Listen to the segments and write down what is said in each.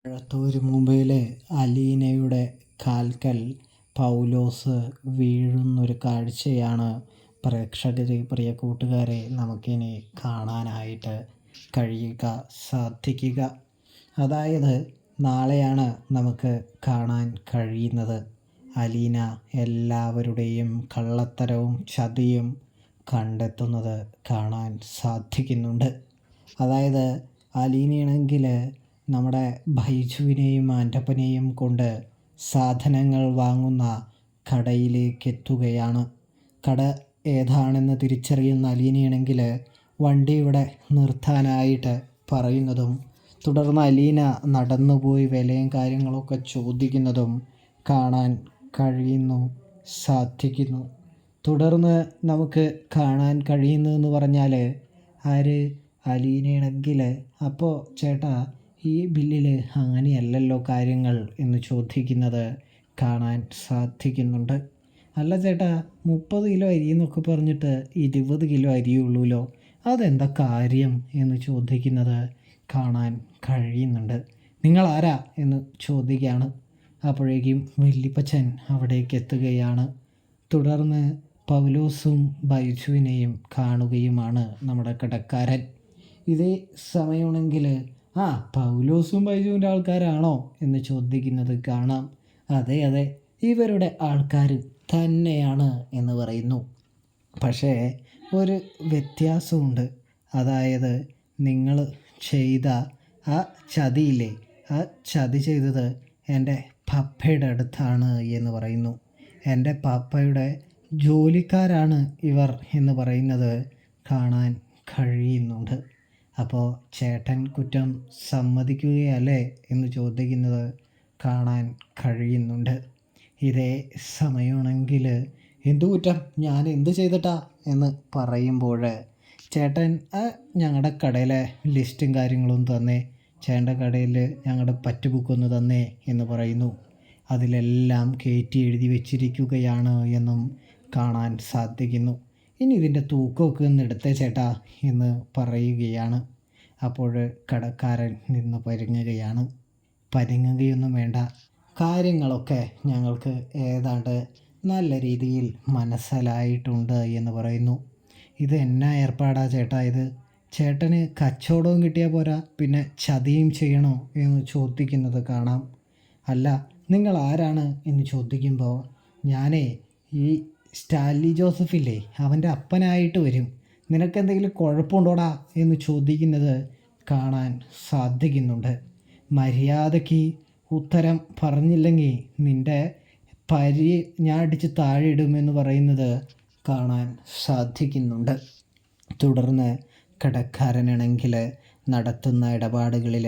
എഴത്തൂര് മുംബൈയിലെ അലീനയുടെ കാൽക്കൽ പൗലോസ് വീഴുന്നൊരു കാഴ്ചയാണ് പ്രിയ കൂട്ടുകാരെ നമുക്കിനി കാണാനായിട്ട് സാധിക്കുക. അതായത് നാളെയാണ് നമുക്ക് കാണാൻ കഴിയുന്നത്. അലീന എല്ലാവരുടെയും കള്ളത്തരവും ചതിയും കണ്ടെത്തുന്നത് കാണാൻ സാധിക്കുന്നുണ്ട്. അതായത് അലീനയാണെങ്കിൽ നമ്മുടെ ബൈജുവിനെയും ആൻ്റപ്പനെയും കൊണ്ട് സാധനങ്ങൾ വാങ്ങുന്ന കടയിലേക്ക് എത്തുകയാണ്. കട ഏതാണെന്ന് തിരിച്ചറിയുന്ന അലീനയാണെങ്കിൽ വണ്ടി ഇവിടെ നിർത്താനായിട്ട് പറയുന്നതും തുടർന്ന് അലീന നടന്നുപോയി വിലയും കാര്യങ്ങളൊക്കെ ചോദിക്കുന്നതും കാണാൻ സാധിക്കുന്നു. തുടർന്ന് നമുക്ക് കാണാൻ കഴിയുന്നതെന്ന് പറഞ്ഞാൽ അലീനയാണെങ്കിൽ അപ്പോൾ ചേട്ടാ ഈ ബില്ലിൽ അങ്ങനെയല്ലല്ലോ കാര്യങ്ങൾ എന്ന് ചോദിക്കുന്നത് കാണാൻ സാധിക്കുന്നുണ്ട്. അല്ല ചേട്ടാ 30 കിലോ അരി എന്നൊക്കെ പറഞ്ഞിട്ട് 20 കിലോ അരിയുള്ളൂല്ലോ, അതെന്താ കാര്യം എന്ന് ചോദിക്കുന്നത് കാണാൻ കഴിയുന്നുണ്ട്. നിങ്ങൾ ആരാ എന്ന് ചോദിക്കുകയാണ്. അപ്പോഴേക്കും വല്യപ്പച്ചൻ അവിടേക്ക് എത്തുകയാണ്. തുടർന്ന് പൗലോസും ബൈജുവിനെയും കാണുകയുമാണ് നമ്മുടെ കടക്കാരൻ. ഇതേ സമയമാണെങ്കിൽ പൗലോസും ബൈജുവിൻ്റെ ആൾക്കാരാണോ എന്ന് ചോദിക്കുന്നത് കാണാം. അതെ ഇവരുടെ ആൾക്കാർ തന്നെയാണ് എന്ന് പറയുന്നു. പക്ഷേ ഒരു വ്യത്യാസമുണ്ട്. അതായത് നിങ്ങൾ ചെയ്ത ആ ചതിയില്ലേ, ആ ചതി ചെയ്തത് എൻ്റെ പപ്പയുടെ അടുത്താണ് എന്ന് പറയുന്നു. എൻ്റെ പപ്പയുടെ ജോലിക്കാരാണ് ഇവർ എന്ന് പറയുന്നത് കാണാൻ കഴിയുന്നുണ്ട്. അപ്പോൾ ചേട്ടൻ കുറ്റം സമ്മതിക്കുകയല്ലേ എന്ന് ചോദിക്കുന്നത് കാണാൻ കഴിയുന്നുണ്ട്. ഇതേ സമയമാണെങ്കിൽ എന്തു കുറ്റം, ഞാൻ എന്ത് ചെയ്തിട്ടാ എന്ന് പറയുമ്പോൾ ചേട്ടൻ ഞങ്ങളുടെ കടയിലെ ലിസ്റ്റും കാര്യങ്ങളും തന്നേ, ചേട്ടൻ്റെ കടയിൽ ഞങ്ങളുടെ പറ്റ് ബുക്കൊന്ന് തന്നേ എന്ന് പറയുന്നു. അതിലെല്ലാം കയറ്റി എഴുതി വെച്ചിരിക്കുകയാണ് എന്നും കാണാൻ സാധിക്കുന്നു. ഇനി ഇതിൻ്റെ തൂക്കമൊക്കെ ഒന്ന് എടുത്തേ ചേട്ടാ എന്ന് പറയുകയാണ്. അപ്പോൾ കടക്കാരൻ നിന്ന് പരിങ്ങുകയൊന്നും വേണ്ട, കാര്യങ്ങളൊക്കെ ഞങ്ങൾക്ക് ഏതാണ്ട് നല്ല രീതിയിൽ മനസ്സിലായിട്ടുണ്ട് എന്ന് പറയുന്നു. ഇത് എന്നാ ഏർപ്പാടാ ചേട്ടാ ഇത്? ചേട്ടന് കച്ചവടവും കിട്ടിയാൽ പോരാ, പിന്നെ ചതിയും ചെയ്യണോ എന്ന് ചോദിക്കുന്നത് കാണാം. അല്ല നിങ്ങൾ ആരാണ് എന്ന് ചോദിക്കുമ്പോൾ ഈ സ്റ്റാൻലി ജോസഫില്ലേ അവൻ്റെ അപ്പനായിട്ട് വരും, നിനക്കെന്തെങ്കിലും കുഴപ്പമുണ്ടോടാ എന്ന് ചോദിക്കുന്നത് കാണാൻ സാധിക്കുന്നുണ്ട്. മര്യാദയ്ക്ക് ഉത്തരം പറഞ്ഞില്ലെങ്കിൽ നിൻ്റെ ഞാൻ അടിച്ച് താഴെ ഇടുമെന്ന് പറയുന്നത് കാണാൻ സാധിക്കുന്നുണ്ട്. തുടർന്ന് കടക്കാരനാണെങ്കിൽ നടത്തുന്ന ഇടപാടുകളിൽ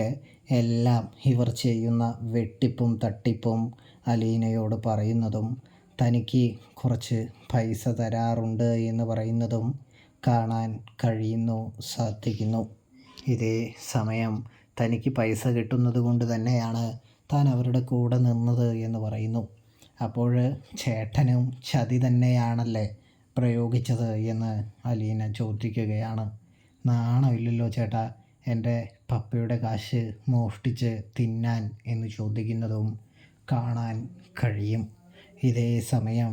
എല്ലാം ഇവർ ചെയ്യുന്ന വെട്ടിപ്പും തട്ടിപ്പും അലീനയോട് പറയുന്നതും തനിക്ക് കുറച്ച് പൈസ തരാറുണ്ട് എന്ന് പറയുന്നതും കാണാൻ സാധിക്കുന്നു. ഇതേ സമയം തനിക്ക് പൈസ കിട്ടുന്നത് കൊണ്ട് തന്നെയാണ് താൻ അവരുടെ കൂടെ നിന്നത് എന്ന് പറയുന്നു. അപ്പോൾ ചേട്ടനും ചതി തന്നെയാണല്ലേ പ്രയോഗിച്ചത് എന്ന് അലീന ചോദിക്കുകയാണ്. നാണമില്ലല്ലോ ചേട്ടാ എൻ്റെ പപ്പയുടെ കാശ് മോഷ്ടിച്ച് തിന്നാൻ എന്ന് ചോദിക്കുന്നതും കാണാൻ കഴിയും. ഇതേ സമയം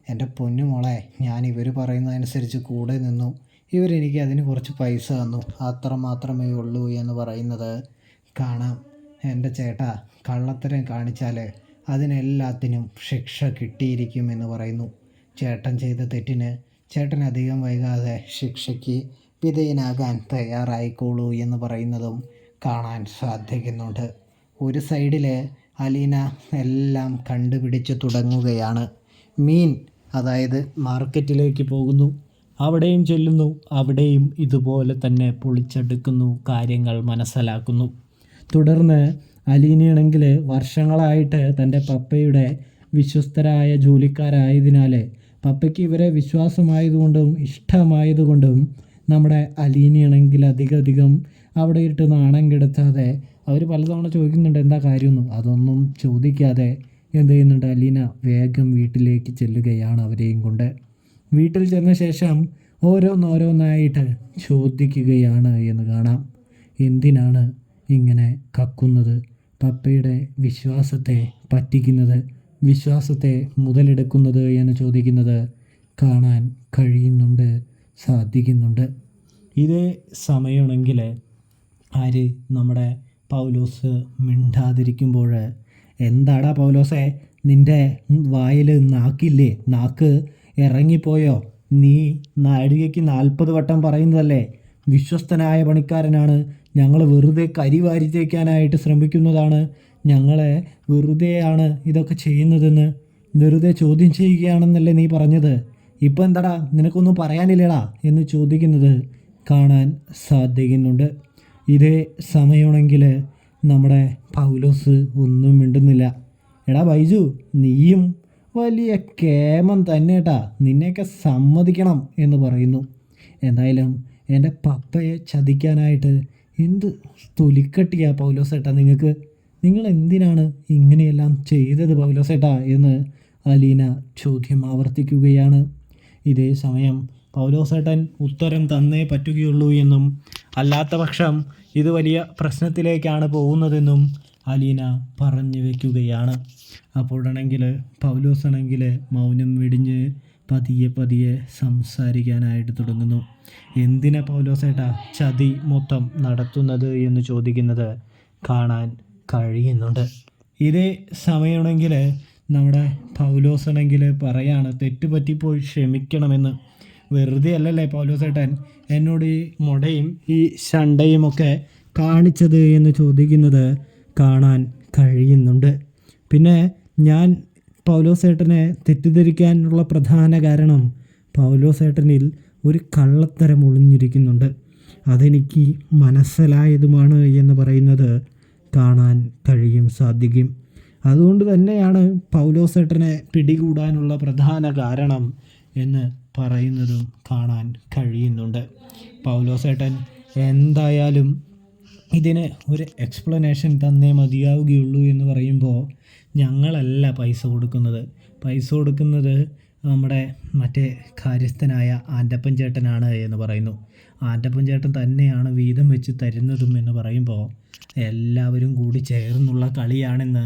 എൻ്റെ പൊന്നുമോളെ, ഞാൻ ഇവർ പറയുന്നതനുസരിച്ച് കൂടെ നിന്നു, ഇവരെനിക്ക് അതിന് കുറച്ച് പൈസ തന്നു, അത്ര മാത്രമേ ഉള്ളൂ എന്ന് പറയുന്നത് കാണാം. എൻ്റെ ചേട്ടാ കള്ളത്തരം കാണിച്ചാൽ അതിനെല്ലാത്തിനും ശിക്ഷ കിട്ടിയിരിക്കുമെന്ന് പറയുന്നു. ചേട്ടൻ ചെയ്ത തെറ്റിന് ചേട്ടൻ അധികം വൈകാതെ ശിക്ഷയ്ക്ക് വിധേയനാകാൻ തയ്യാറായിക്കോളൂ എന്ന് പറയുന്നതും കാണാൻ സാധിക്കുന്നുണ്ട്. ഒരു സൈഡിൽ അലീന എല്ലാം കണ്ടുപിടിച്ച് തുടങ്ങുകയാണ്. മീൻ, അതായത് മാർക്കറ്റിലേക്ക് പോകുന്നു, അവിടെയും ചെല്ലുന്നു, അവിടെയും ഇതുപോലെ തന്നെ പൊളിച്ചെടുക്കുന്നു, കാര്യങ്ങൾ മനസ്സിലാക്കുന്നു. തുടർന്ന് അലീനയാണെങ്കിൽ വർഷങ്ങളായിട്ട് തൻ്റെ പപ്പയുടെ വിശ്വസ്തരായ ജോലിക്കാരായതിനാൽ പപ്പയ്ക്ക് ഇവരെ വിശ്വാസമായതുകൊണ്ടും ഇഷ്ടമായതുകൊണ്ടും നമ്മുടെ അലീനയാണെങ്കിൽ അധികം അവിടെ ഇട്ട് നാണം കെടുത്താതെ അവർ പലതവണ ചോദിക്കുന്നുണ്ട് എന്താ കാര്യമെന്ന്, അതൊന്നും ചോദിക്കാതെ എന്ത് ചെയ്യുന്നുണ്ട്, അലീന വേഗം വീട്ടിലേക്ക് ചെല്ലുകയാണ്. അവരെയും കൊണ്ട് വീട്ടിൽ ചെന്ന ശേഷം ഓരോന്നായിട്ട് ചോദിക്കുകയാണ് എന്ന് കാണാം. എന്തിനാണ് ഇങ്ങനെ കക്കുന്നത്, പപ്പയുടെ വിശ്വാസത്തെ പറ്റിക്കുന്നത്, വിശ്വാസത്തെ മുതലെടുക്കുന്നത് എന്ന് ചോദിക്കുന്നത് കാണാൻ കഴിയുന്നുണ്ട്, സാധിക്കുന്നുണ്ട്. ഇതേ സമയമാണെങ്കിൽ ആര് നമ്മുടെ പൗലോസ് മിണ്ടാതിരിക്കുമ്പോൾ, എന്താടാ പൗലോസേ, നിൻ്റെ വായിൽ നാക്കില്ലേ? നാക്ക് ഇറങ്ങിപ്പോയോ? നീ നാഴികയ്ക്ക് 40 വട്ടം പറയുന്നതല്ലേ വിശ്വസ്തനായ പണിക്കാരനാണ്, ഞങ്ങൾ വെറുതെ കരി വാരി തേക്കാനായിട്ട് ശ്രമിക്കുന്നതാണ്, ഞങ്ങളെ വെറുതെയാണ് ഇതൊക്കെ ചെയ്യുന്നതെന്ന് വെറുതെ ചോദ്യം ചെയ്യുകയാണെന്നല്ലേ നീ പറഞ്ഞത്? ഇപ്പം എന്താടാ, നിനക്കൊന്നും പറയാനില്ലടാ എന്ന് ചോദിക്കുന്നത് കാണാൻ സാധിക്കുന്നുണ്ട്. ഇതേ സമയമാണെങ്കിൽ നമ്മുടെ പൗലോസ് ഒന്നും മിണ്ടുന്നില്ല. എടാ ബൈജു, നീയും വലിയ കേമൻ തന്നെ കേട്ടാ, നിന്നെയൊക്കെ സമ്മതിക്കണം എന്ന് പറയുന്നു. എന്തായാലും എൻ്റെ പപ്പയെ ചതിക്കാനായിട്ട് എന്ത് തൊലിക്കട്ടിയാ പൗലോസേട്ടാ നിങ്ങൾക്ക്? നിങ്ങൾ എന്തിനാണ് ഇങ്ങനെയെല്ലാം ചെയ്തത് പൗലോസേട്ടാ എന്ന് അലീന ചോദ്യം ആവർത്തിക്കുകയാണ്. ഇതേ സമയം പൗലോസേട്ടൻ ഉത്തരം തന്നേ പറ്റുകയുള്ളൂ എന്നും അല്ലാത്ത പക്ഷം ഇത് വലിയ പ്രശ്നത്തിലേക്കാണ് പോകുന്നതെന്നും അലീന പറഞ്ഞു വയ്ക്കുകയാണ്. അപ്പോഴാണെങ്കിൽ പൗലോസാണെങ്കിൽ മൗനം വെടിഞ്ഞ് പതിയെ പതിയെ സംസാരിക്കാനായിട്ട് തുടങ്ങുന്നു. എന്തിനാ പൗലോസേട്ടാ ചതി മൊത്തം നടത്തുന്നത് എന്ന് ചോദിക്കുന്നത് കാണാൻ കഴിയുന്നുണ്ട്. ഇതേ സമയമാണെങ്കിൽ നമ്മുടെ പൗലോസാണെങ്കിൽ പറയാണ്, തെറ്റുപറ്റിപ്പോയി ക്ഷമിക്കണമെന്ന്. വെറുതെ അല്ലല്ലേ പൗലോസേട്ടൻ എന്നോട് ഈ മുടയും ഈ ശണ്ടയും ഒക്കെ കാണിച്ചത് എന്ന് ചോദിക്കുന്നത് കാണാൻ കഴിയുന്നുണ്ട്. പിന്നെ ഞാൻ പൗലോസേട്ടനെ തെറ്റിദ്ധരിക്കാനുള്ള പ്രധാന കാരണം പൗലോസേട്ടനിൽ ഒരു കള്ളത്തരം ഒളിഞ്ഞിരിക്കുന്നുണ്ട്, അതെനിക്ക് മനസ്സിലായതുമാണ് എന്ന് പറയുന്നത് കാണാൻ സാധിക്കും. അതുകൊണ്ട് തന്നെയാണ് പൗലോസേട്ടനെ പിടികൂടാനുള്ള പ്രധാന കാരണം എന്ന് പറയുന്നതും കാണാൻ കഴിയുന്നുണ്ട്. പൗലോസേട്ടൻ എന്തായാലും ഇതിന് ഒരു എക്സ്പ്ലനേഷൻ തന്നേ മതിയാവുകയുള്ളൂ എന്ന് പറയുമ്പോൾ, ഞങ്ങളല്ല പൈസ കൊടുക്കുന്നത് നമ്മുടെ മറ്റേ കാര്യസ്ഥനായ ആൻ്റപ്പൻ ചേട്ടനാണ് എന്ന് പറയുന്നു. ആൻ്റപ്പൻ ചേട്ടൻ തന്നെയാണ് വീതം വെച്ച് തരുന്നതും എന്ന് പറയുമ്പോൾ, എല്ലാവരും കൂടി ചേർന്നുള്ള കളിയാണെന്ന്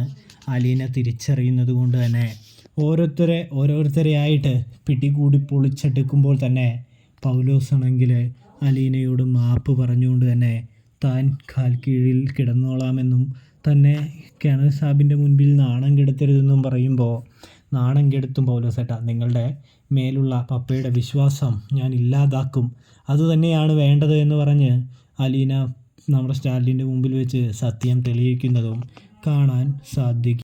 അലീന തിരിച്ചറിയുന്നത് കൊണ്ട് തന്നെ ഓരോരുത്തരെയായിട്ട് പിടികൂടി പൊളിച്ചെടുക്കുമ്പോൾ തന്നെ പൗലോസാണെങ്കിൽ അലീനയോട് മാപ്പ് പറഞ്ഞുകൊണ്ട് തന്നെ താൻ കാൽ കീഴിൽ കിടന്നോളാമെന്നും തന്നെ കിണർ സാബിൻ്റെ മുൻപിൽ നാണം കെടുത്തരുതെന്നും പറയുമ്പോൾ, നാണം കെടുത്തും പൗലോസേട്ടാ, നിങ്ങളുടെ മേലുള്ള പപ്പയുടെ വിശ്വാസം ഞാൻ ഇല്ലാതാക്കും, അതുതന്നെയാണ് വേണ്ടത് എന്ന് പറഞ്ഞ് അലീന നമ്മുടെ സ്റ്റാലിൻ്റെ മുമ്പിൽ വെച്ച് സത്യം തെളിയിക്കുന്നതും കാണാൻ സാധിക്കും.